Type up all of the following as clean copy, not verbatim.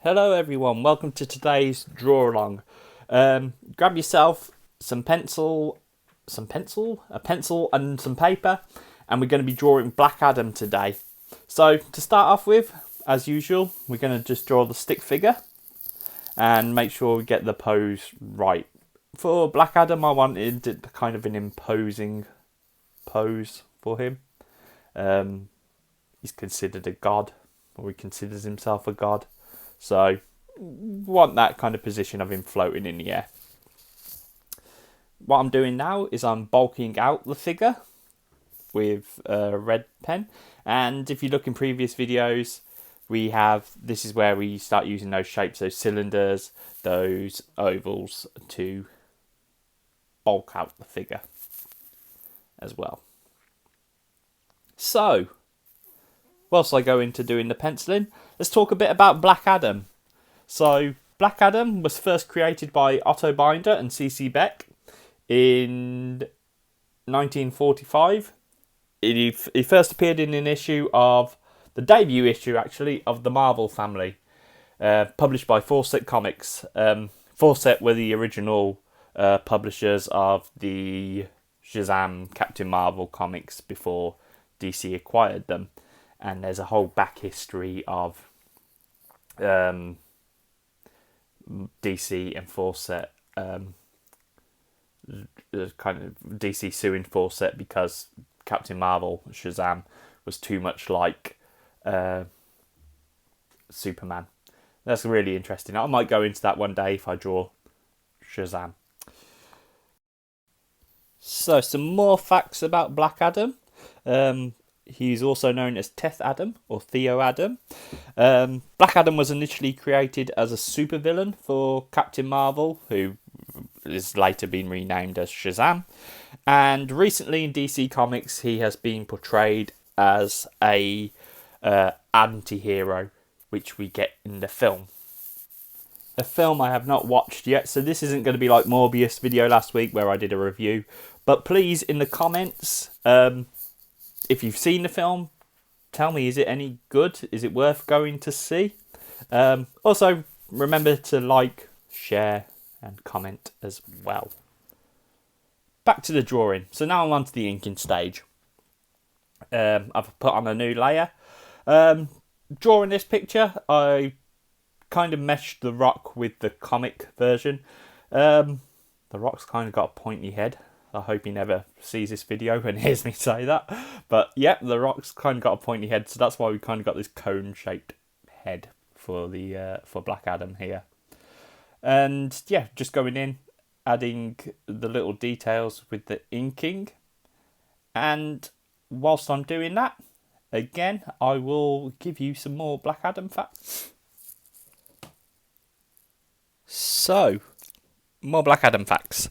Hello everyone, welcome to today's draw along. Grab yourself a pencil and some paper, and we're going to be drawing Black Adam today. So to start off with, as usual, we're going to just draw the stick figure and make sure we get the pose right. For Black Adam, I wanted kind of an imposing pose for him. He's considered a god, or he considers himself a god. So, want that kind of position of him floating in the air. What I'm doing now is I'm bulking out the figure with a red pen. And if you look in previous videos, this is where we start using those shapes, those cylinders, those ovals to bulk out the figure as well. So, whilst I go into doing the penciling, let's talk a bit about Black Adam. So, Black Adam was first created by Otto Binder and C.C. Beck in 1945. He first appeared in an issue of, the debut issue actually, of the Marvel family, published by Fawcett Comics. Fawcett were the original publishers of the Shazam Captain Marvel comics before DC acquired them. And there's a whole back history of DC and Fawcett, kind of DC suing Fawcett because Captain Marvel, Shazam, was too much like Superman. That's really interesting. I might go into that one day if I draw Shazam. So, some more facts about Black Adam. He's also known as Teth Adam or Theo Adam. Black Adam was initially created as a supervillain for Captain Marvel, who is later been renamed as Shazam. And recently in DC Comics, he has been portrayed as a anti-hero, which we get in the film. A film I have not watched yet, so this isn't going to be like Morbius video last week where I did a review. But please, in the comments, if you've seen the film, tell me, is it any good? Is it worth going to see? Also, remember to like, share, and comment as well. Back to the drawing. So now I'm on to the inking stage. I've put on a new layer. Drawing this picture, I kind of meshed the rock with the comic version. The rock's kind of got a pointy head. I hope he never sees this video and hears me say that. But yeah, the rock's kind of got a pointy head, so that's why we kind of got this cone-shaped head for Black Adam here. And yeah, just going in, adding the little details with the inking. And whilst I'm doing that, again, I will give you some more Black Adam facts. So, more Black Adam facts.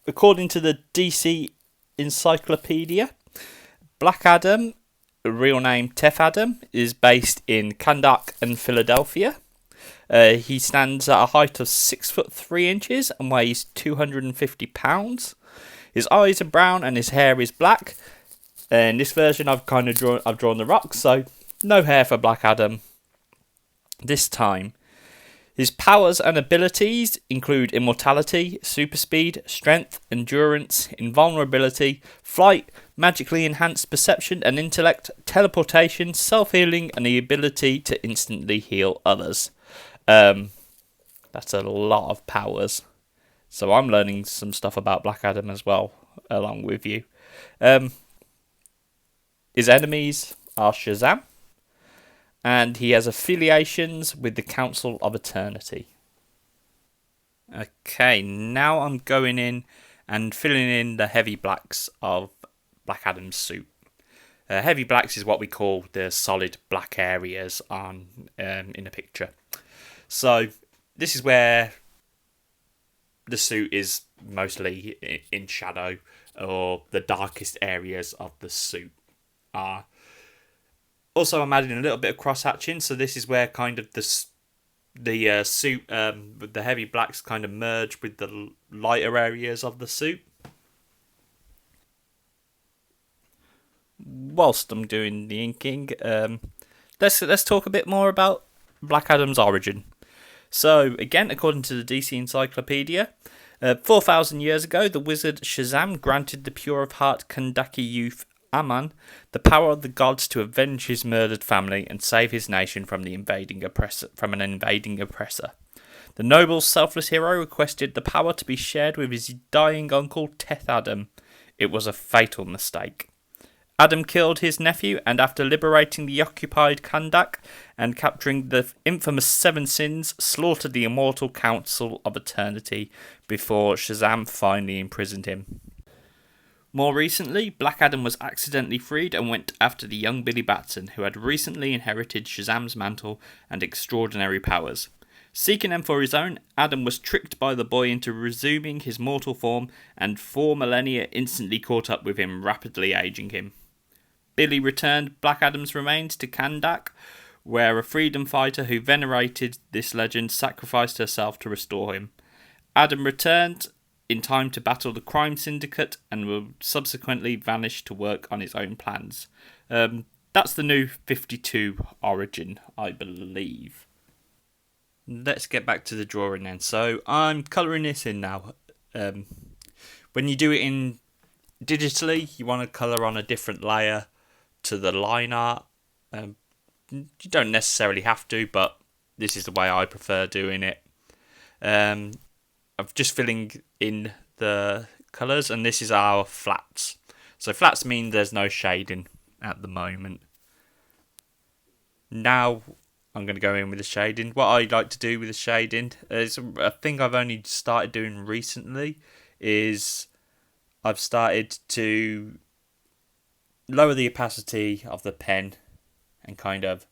According to the DC Encyclopedia, Black Adam, real name Teth Adam, is based in Kahndaq and Philadelphia. He stands at a height of 6'3" and weighs 250 pounds. His eyes are brown and his hair is black. In this version, I've drawn the rock, so no hair for Black Adam this time. His powers and abilities include immortality, super speed, strength, endurance, invulnerability, flight, magically enhanced perception and intellect, teleportation, self-healing, and the ability to instantly heal others. That's a lot of powers. So I'm learning some stuff about Black Adam as well, along with you. His enemies are Shazam. And he has affiliations with the Council of Eternity. Okay, now I'm going in and filling in the heavy blacks of Black Adam's suit. Heavy blacks is what we call the solid black areas on in the picture. So this is where the suit is mostly in shadow, or the darkest areas of the suit are. Also, I'm adding a little bit of cross-hatching, so this is where kind of the suit with the heavy blacks kind of merge with the lighter areas of the suit. Whilst I'm doing the inking, let's talk a bit more about Black Adam's origin. So, again, according to the DC Encyclopedia, 4,000 years ago, the wizard Shazam granted the pure of heart Kandaki youth Aman the power of the gods to avenge his murdered family and save his nation from an invading oppressor. The noble, selfless hero requested the power to be shared with his dying uncle Teth Adam. It was a fatal mistake. Adam killed his nephew, and after liberating the occupied Kandak and capturing the infamous Seven Sins, slaughtered the immortal Council of Eternity before Shazam finally imprisoned him. More recently, Black Adam was accidentally freed and went after the young Billy Batson, who had recently inherited Shazam's mantle and extraordinary powers. Seeking them for his own, Adam was tricked by the boy into resuming his mortal form, and 4 millennia instantly caught up with him, rapidly aging him. Billy returned Black Adam's remains to Kandak, where a freedom fighter who venerated this legend sacrificed herself to restore him. Adam returned in time to battle the crime syndicate and will subsequently vanish to work on his own plans. That's the new 52 origin, I believe. Let's get back to the drawing then. So I'm colouring this in now. When you do it in digitally, you want to colour on a different layer to the line art. You don't necessarily have to, but this is the way I prefer doing it. I'm just filling in the colours, and this is our flats. So flats mean there's no shading at the moment. Now I'm going to go in with the shading. What I like to do with the shading is a thing I've only started doing recently. Is I've started to lower the opacity of the pen and kind of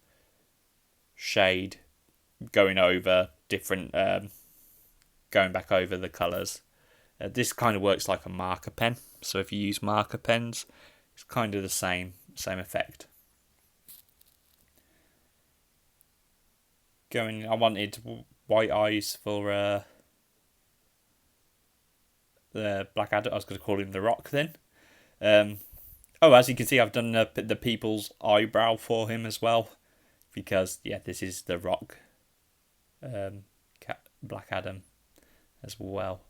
shade, going over different, going back over the colours. This kind of works like a marker pen. So if you use marker pens, it's kind of the same effect. I wanted white eyes for the Black Adam. I was going to call him the Rock then. As you can see, I've done the people's eyebrow for him as well, because this is the Rock, Black Adam as well.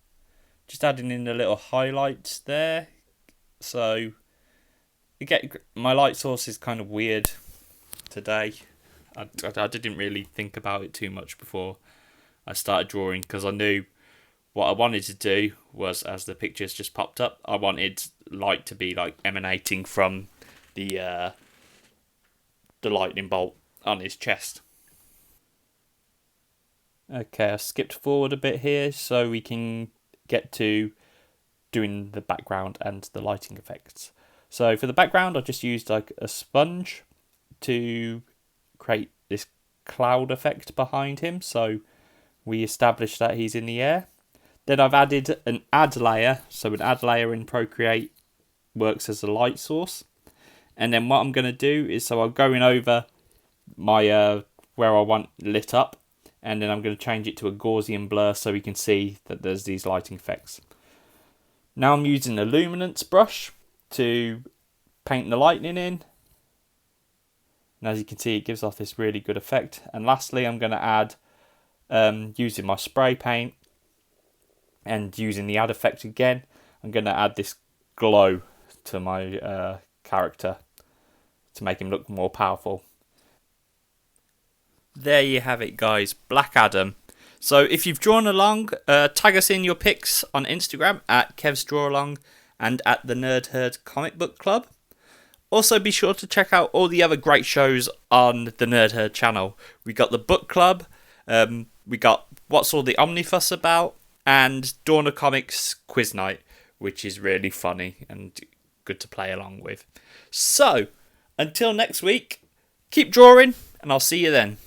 Just adding in the little highlights there. So again, my light source is kind of weird today. I didn't really think about it too much before I started drawing, because I knew what I wanted to do was, as the pictures just popped up, I wanted light to be like emanating from the lightning bolt on his chest. Okay, I skipped forward a bit here so we can get to doing the background and the lighting effects. So for the background, I just used like a sponge to create this cloud effect behind him. So we established that he's in the air. Then I've added an add layer. So an add layer in Procreate works as a light source. And then what I'm going to do is, I'm going over my where I want lit up, and then I'm going to change it to a Gaussian blur so we can see that there's these lighting effects. Now I'm using a luminance brush to paint the lightning in. And as you can see, it gives off this really good effect. And lastly, I'm going to add, using my spray paint and using the add effect again, I'm going to add this glow to my character to make him look more powerful. There you have it, guys. Black Adam. So if you've drawn along, tag us in your pics on Instagram at KevsDrawAlong and at the Nerd Herd Comic Book Club. Also, be sure to check out all the other great shows on the Nerd Herd channel. We got the Book Club, we got What's All the Omnifuss About, and Dawn of Comics Quiz Night, which is really funny and good to play along with. So, until next week, keep drawing, and I'll see you then.